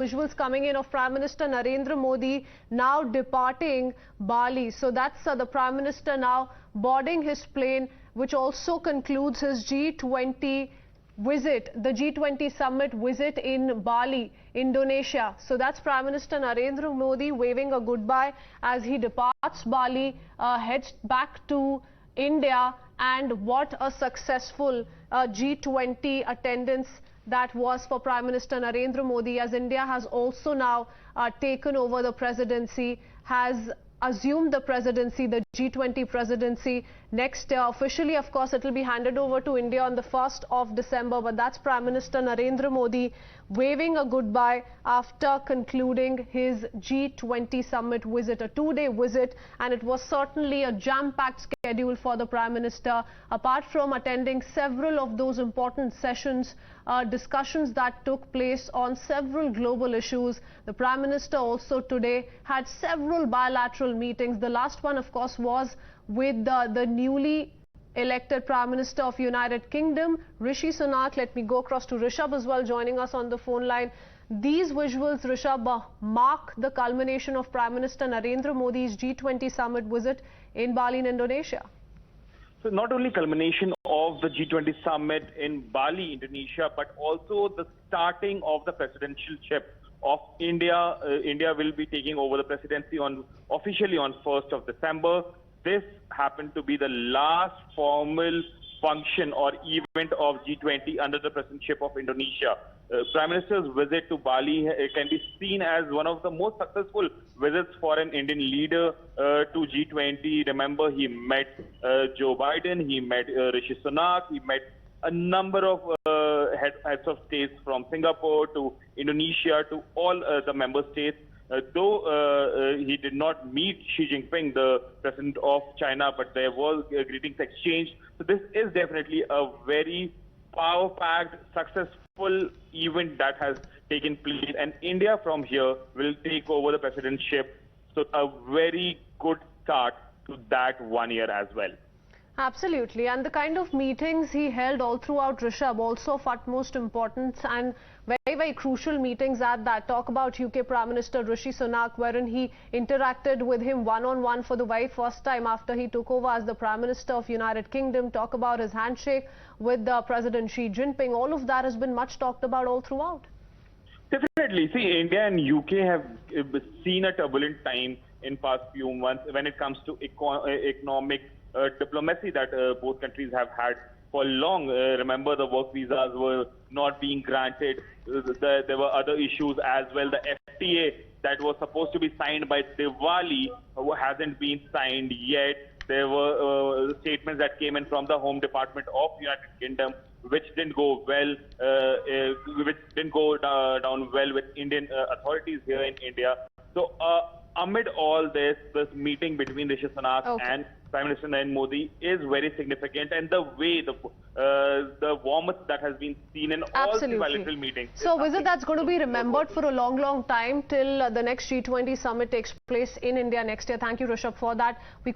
visuals coming in of Prime Minister Narendra Modi now departing Bali. So that's the Prime Minister now boarding his plane, which also concludes his G20 visit, the G20 Summit visit in Bali, Indonesia. So that's Prime Minister Narendra Modi waving a goodbye as he departs Bali, heads back to India. And what a successful G20 attendance that was for Prime Minister Narendra Modi, as India has also now taken over the presidency, has assumed the presidency, the G20 presidency next year. Officially, of course, it will be handed over to India on the 1st of December, but that's Prime Minister Narendra Modi waving a goodbye after concluding his G20 summit visit, a two-day visit, and it was certainly a jam-packed schedule for the Prime Minister. Apart from attending several of those important sessions, discussions that took place on several global issues, the Prime Minister also today had several bilateral meetings. The last one, of course, was with the newly elected Prime Minister of United Kingdom, Rishi Sunak. Let me go across to Rishabh as well, joining us on the phone line. These visuals, Rishabh, mark the culmination of Prime Minister Narendra Modi's G20 summit visit in Bali in Indonesia. So not only culmination of the G20 summit in Bali, Indonesia, but also the starting of the presidentialship of India. India will be taking over the presidency officially on 1st of December. This happened to be the last formal function or event of G20 under the presidency of Indonesia. Prime Minister's visit to Bali can be seen as one of the most successful visits for an Indian leader to G20. Remember, he met Joe Biden, he met Rishi Sunak, he met a number of heads of states from Singapore to Indonesia to all the member states. Though he did not meet Xi Jinping, the president of China, but there was greetings exchanged. So this is definitely a very power-packed, successful event that has taken place. And India from here will take over the presidentship. So a very good start to that 1 year as well. Absolutely, and the kind of meetings he held all throughout, Rishabh, also of utmost importance and very, very crucial meetings at that. Talk about UK Prime Minister Rishi Sunak, wherein he interacted with him one-on-one for the very first time after he took over as the Prime Minister of United Kingdom. Talk about his handshake with President Xi Jinping. All of that has been much talked about all throughout. Definitely. See, India and UK have seen a turbulent time in past few months when it comes to economic diplomacy that both countries have had for long. Remember, the work visas were not being granted. There were other issues as well. The FTA that was supposed to be signed by Diwali hasn't been signed yet. There were statements that came in from the Home Department of United Kingdom, which didn't go well, down well with Indian authorities here in India. So amid all this meeting between Rishi Sunak and Prime Minister Narendra Modi is very significant, and the way, the warmth that has been seen in all the bilateral meetings. So a visit that's going to be remembered for a long, long time till the next G20 summit takes place in India next year. Thank you, Rishabh, for that. We